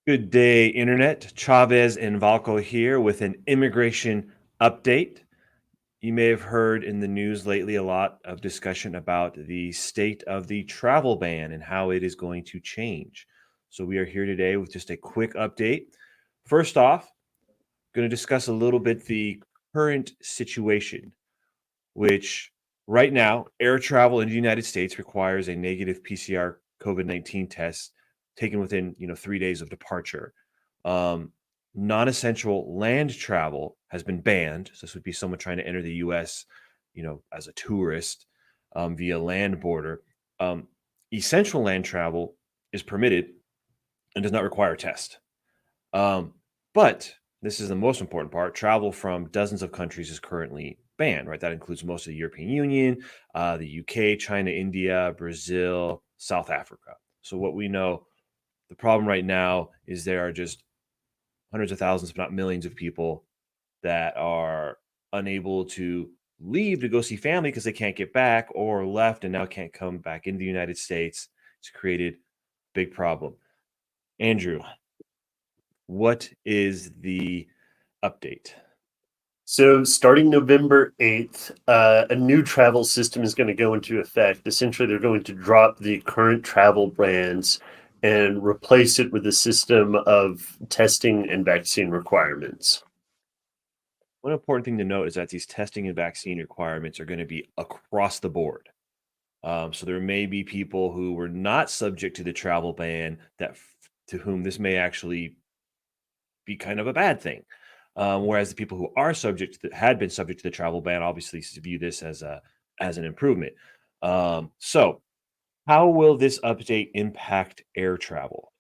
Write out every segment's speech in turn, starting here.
Good day, Internet. Chavez and Valko here with an immigration update. You may have heard in the news lately a lot of discussion about the state of the travel ban and how it is going to change. So, we are here today with just a quick update. First off, going to discuss a little bit the current situation, which right now, air travel in the United States requires a negative PCR COVID-19 test taken within 3 days of departure. Um, Non-essential land travel has been banned. So this would be someone trying to enter the U.S., as a tourist via land border. Um, Essential land travel is permitted and does not require a test. Um, but this is the most important part. Travel from dozens of countries is currently banned, right? That includes most of the European Union, the UK, China, India, Brazil, South Africa. So, what we know, the problem right now is there are just hundreds of thousands, if not millions, of people that are unable to leave to go see family because they can't get back or left and now can't come back into the United States. It's created a big problem. Andrew, what is the update? So, starting November 8th, a new travel system is going to go into effect. Essentially, they're going to drop the current travel bans and replace it with a system of testing and vaccine requirements. One important thing to note is that these testing and vaccine requirements are going to be across the board. So there may be people who were not subject to the travel ban to whom this may actually be kind of a bad thing. Whereas the people who are had been subject to the travel ban obviously view this as an improvement. So how will this update impact air travel?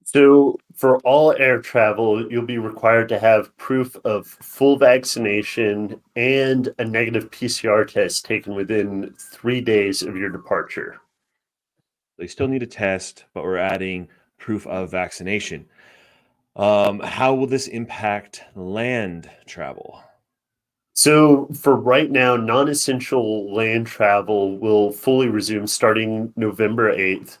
So, for all air travel, you'll be required to have proof of full vaccination and a negative PCR test taken within 3 days of your departure. They still need a test, but we're adding proof of vaccination. How will this impact land travel? So, for right now, non essential land travel will fully resume starting November 8th,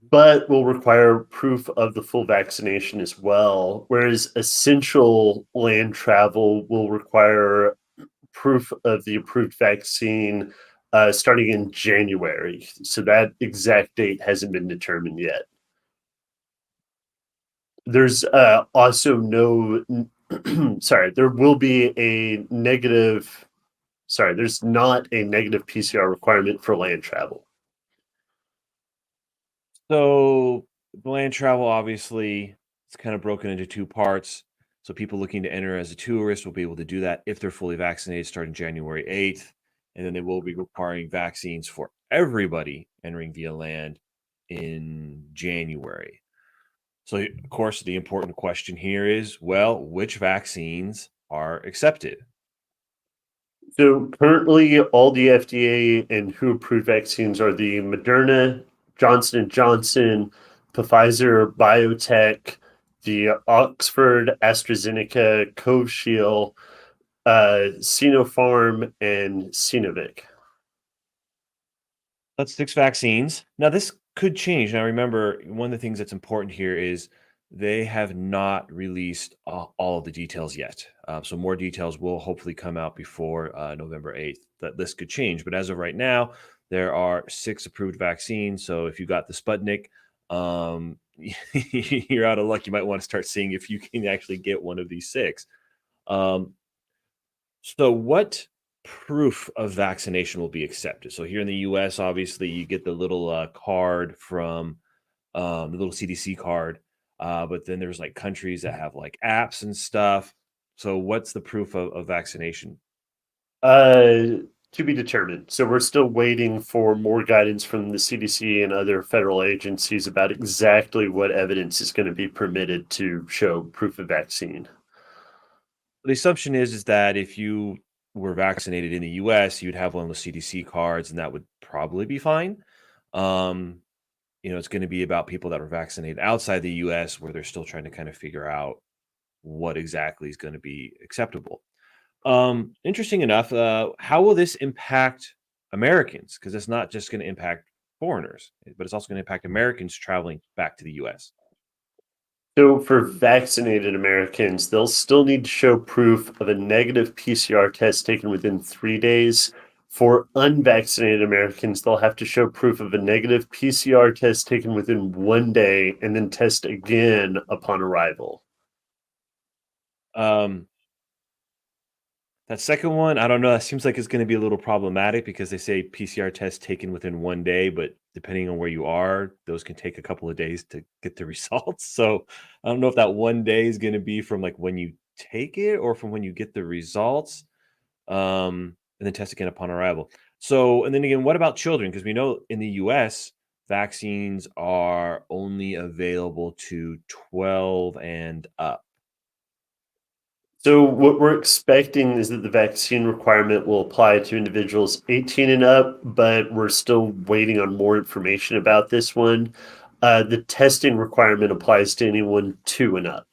but will require proof of the full vaccination as well. Whereas essential land travel will require proof of the approved vaccine starting in January. So, that exact date hasn't been determined yet. There's also no, sorry, there will be a negative. Sorry, there's not a negative PCR requirement for land travel. So the land travel, obviously, it's kind of broken into two parts. So people looking to enter as a tourist will be able to do that if they're fully vaccinated starting January 8th. And then they will be requiring vaccines for everybody entering via land in January. So, of course, the important question here is, well, which vaccines are accepted? So currently, all the FDA and WHO approved vaccines are the Moderna, Johnson and Johnson, Pfizer, Biotech, the Oxford, AstraZeneca, Covishield, Sinopharm, and Sinovic. That's 6 vaccines. Now, this could change. Now, remember, one of the things that's important here is they have not released all of the details yet. So more details will hopefully come out before November 8th. That list could change. But as of right now, there are 6 approved vaccines. So if you got the Sputnik, you're out of luck. You might want to start seeing if you can actually get one of these 6. Um, so what proof of vaccination will be accepted? So here in the US, obviously, you get the little card from the little CDC card. But then there's like countries that have like apps and stuff. So what's the proof of vaccination? Uh, to be determined. So we're still waiting for more guidance from the CDC and other federal agencies about exactly what evidence is going to be permitted to show proof of vaccine. The assumption is that if you were vaccinated in the US, you'd have one of the CDC cards, and that would probably be fine. Um, it's going to be about people that were vaccinated outside the US where they're still trying to kind of figure out what exactly is going to be acceptable. Interesting enough, how will this impact Americans? Because it's not just going to impact foreigners, but it's also going to impact Americans traveling back to the U.S. So for vaccinated Americans, they'll still need to show proof of a negative PCR test taken within 3 days. For unvaccinated Americans, they'll have to show proof of a negative PCR test taken within 1 day and then test again upon arrival. Um, that second one, I don't know. That seems like it's going to be a little problematic because they say PCR test taken within 1 day, but depending on where you are, those can take a couple of days to get the results. So I don't know if that 1 day is going to be from like when you take it or from when you get the results, and then test again upon arrival. So, and then again, what about children? Because we know in the US, vaccines are only available to 12 and up. So what we're expecting is that the vaccine requirement will apply to individuals 18 and up, but we're still waiting on more information about this one. The testing requirement applies to anyone 2 and up.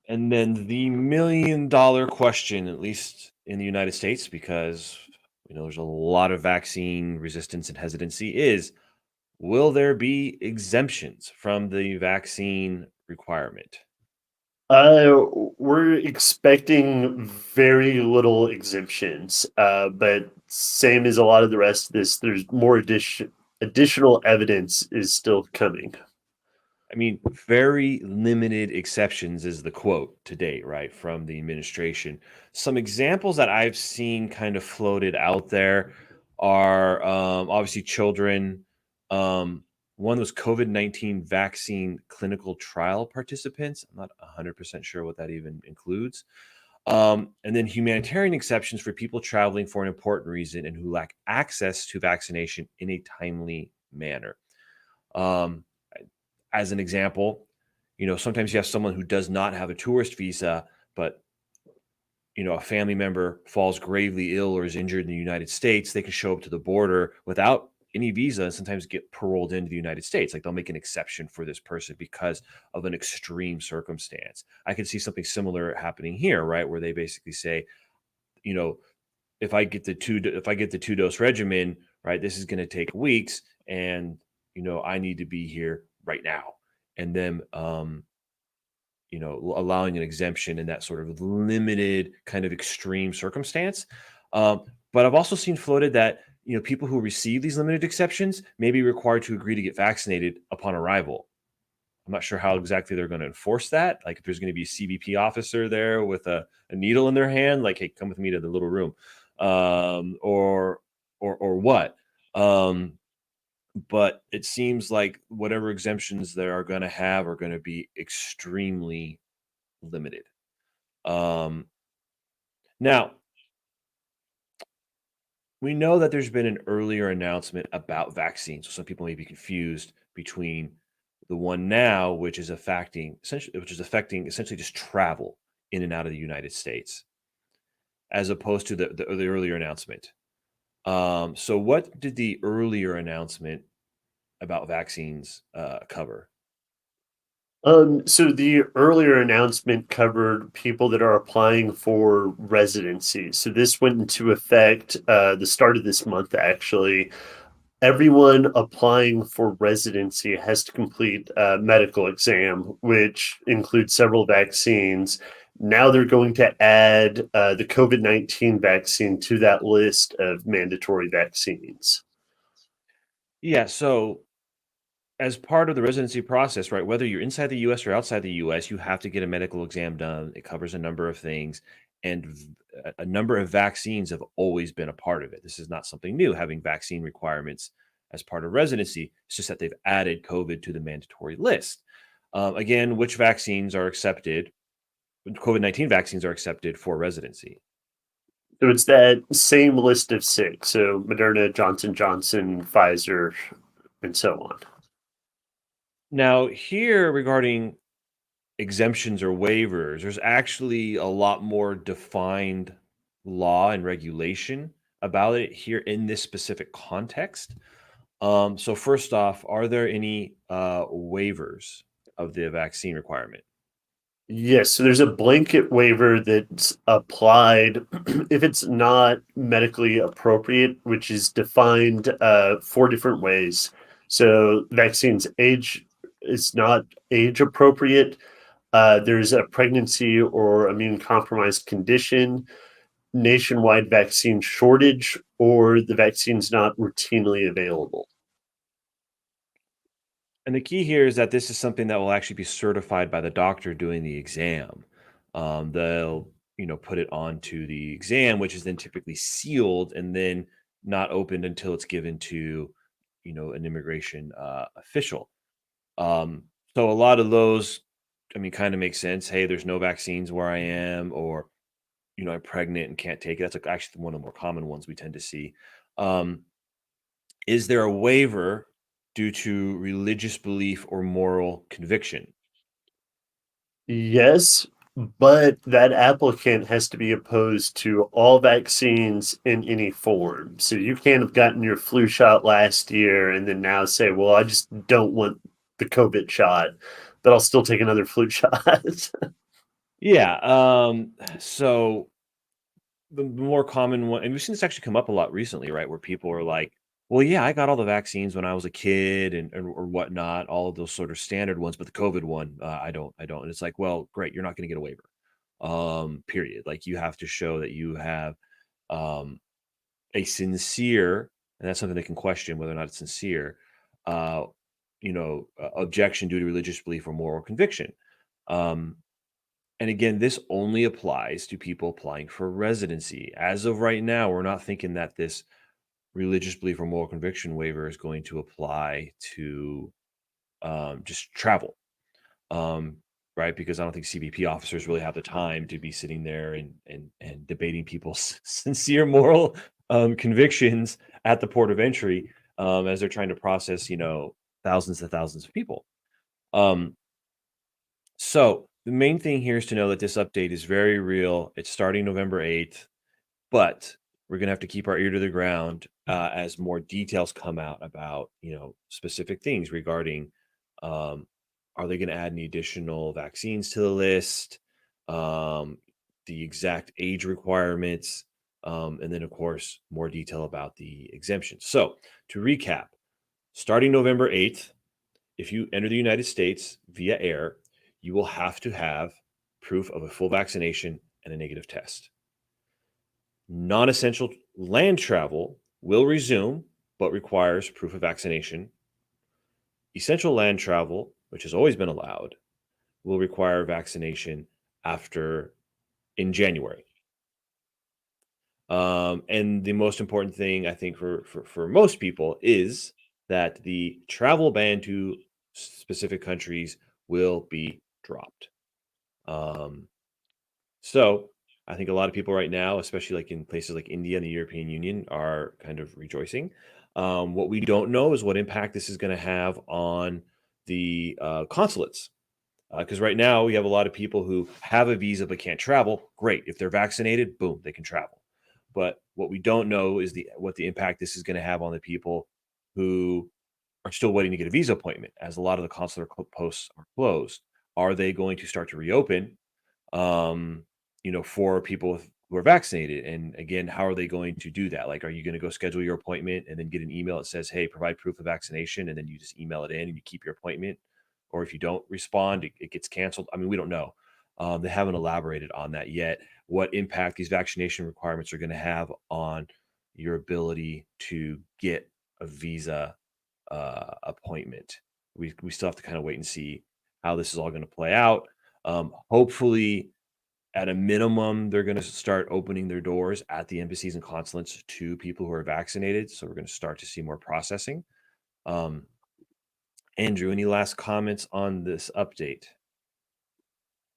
And then the $1 million question, at least in the United States, because we know there's a lot of vaccine resistance and hesitancy, is will there be exemptions from the vaccine requirement? We're expecting very little exemptions, but same as a lot of the rest of this, there's more additional evidence is still coming. I mean, very limited exceptions is the quote to date, right, from the administration. Some examples that I've seen kind of floated out there are obviously children. Um, One was COVID-19 vaccine clinical trial participants. I'm not 100% sure what that even includes. And then humanitarian exceptions for people traveling for an important reason and who lack access to vaccination in a timely manner. Um, as an example, sometimes you have someone who does not have a tourist visa, but a family member falls gravely ill or is injured in the United States. They can show up to the border without any visa and sometimes get paroled into the United States. Like they'll make an exception for this person because of an extreme circumstance. I could see something similar happening here, right? Where they basically say, you know, if I get the 2 dose regimen, right, this is going to take weeks, and I need to be here right now, and then allowing an exemption in that sort of limited kind of extreme circumstance. But I've also seen floated that people who receive these limited exceptions may be required to agree to get vaccinated upon arrival. I'm not sure how exactly they're going to enforce that. Like if there's going to be a CBP officer there with a needle in their hand, like, hey, come with me to the little room, or what. Um, but it seems like whatever exemptions they are going to have are going to be extremely limited. Um, Now, we know that there's been an earlier announcement about vaccines, so some people may be confused between the one now, which is affecting essentially just travel in and out of the United States, as opposed to the earlier announcement. So, what did the earlier announcement about vaccines cover? So the earlier announcement covered people that are applying for residency. So this went into effect the start of this month, actually. Everyone applying for residency has to complete a medical exam, which includes several vaccines. Now they're going to add the COVID-19 vaccine to that list of mandatory vaccines. Yeah, so as part of the residency process, right, whether you're inside the US or outside the US, you have to get a medical exam done. It covers a number of things, and a number of vaccines have always been a part of it. This is not something new, having vaccine requirements as part of residency. It's just that they've added COVID to the mandatory list. Again, which vaccines are accepted? COVID-19 vaccines are accepted for residency. So it's that same list of six. So Moderna, Johnson Johnson, Pfizer, and so on. Now, here regarding exemptions or waivers, there's actually a lot more defined law and regulation about it here in this specific context. So first off, are there any waivers of the vaccine requirement? Yes, so there's a blanket waiver that's applied if it's not medically appropriate, which is defined 4 different ways. So vaccines age is not age appropriate. There's a pregnancy or immune compromised condition, nationwide vaccine shortage, or the vaccine's not routinely available. And the key here is that this is something that will actually be certified by the doctor doing the exam. They'll, put it onto the exam, which is then typically sealed and then not opened until it's given to, an immigration official. Um, so a lot of those, kind of make sense. Hey, there's no vaccines where I am, or I'm pregnant and can't take it. That's like actually one of the more common ones we tend to see. Um, is there a waiver due to religious belief or moral conviction? Yes, but that applicant has to be opposed to all vaccines in any form. So you can't have gotten your flu shot last year and then now say, well, I just don't want the COVID shot, but I'll still take another flu shot. Yeah. So the more common one, and we've seen this actually come up a lot recently, right? Where people are like, well, yeah, I got all the vaccines when I was a kid and or whatnot, all of those sort of standard ones, but the COVID one, I don't. And it's like, well, great, you're not going to get a waiver. Period. Like you have to show that you have um a sincere, and that's something they can question whether or not it's sincere, uh, objection due to religious belief or moral conviction. Um, and again, this only applies to people applying for residency. As of right now, we're not thinking that this religious belief or moral conviction waiver is going to apply to just travel, um, right? Because I don't think CBP officers really have the time to be sitting there and debating people's sincere moral convictions at the port of entry as they're trying to process, thousands and thousands of people. Um, so the main thing here is to know that this update is very real. It's starting November 8th, but we're gonna have to keep our ear to the ground as more details come out about specific things regarding um, are they going to add any additional vaccines to the list, um, the exact age requirements, and then of course more detail about the exemptions. So to recap, starting November 8th, if you enter the United States via air, you will have to have proof of a full vaccination and a negative test. Non essential land travel will resume, but requires proof of vaccination. Essential land travel, which has always been allowed, will require vaccination after in January. And the most important thing, I think, for most people is that the travel ban to specific countries will be dropped. Um, So I think a lot of people right now, especially like in places like India and the European Union, are kind of rejoicing. What we don't know is what impact this is going to have on the consulates. Because right now we have a lot of people who have a visa but can't travel. Great, if they're vaccinated, boom, they can travel. But what we don't know is the what the impact this is going to have on the people who are still waiting to get a visa appointment, as a lot of the consular posts are closed. Are they going to start to reopen? um, for people who are vaccinated. And again, how are they going to do that? Like, are you going to go schedule your appointment and then get an email that says, hey, provide proof of vaccination, and then you just email it in and you keep your appointment? Or if you don't respond, it gets canceled. I mean, we don't know. They haven't elaborated on that yet. What impact these vaccination requirements are going to have on your ability to get a visa appointment. We still have to kind of wait and see how this is all going to play out. Hopefully, at a minimum, they're going to start opening their doors at the embassies and consulates to people who are vaccinated. So we're going to start to see more processing. Um, Andrew, any last comments on this update?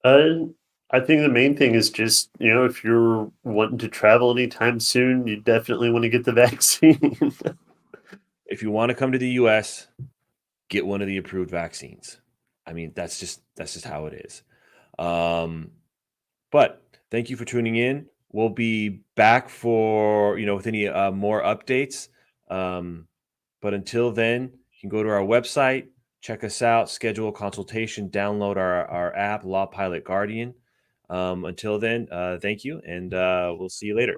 uh, I think the main thing is just, if you're wanting to travel anytime soon, you definitely want to get the vaccine. If you want to come to the US, get one of the approved vaccines. I mean, that's just how it is. Um, but thank you for tuning in. We'll be back for with any more updates. Um, but until then, you can go to our website, check us out, schedule a consultation, download our app, Lawpilot Guardian. Until then, thank you, and we'll see you later.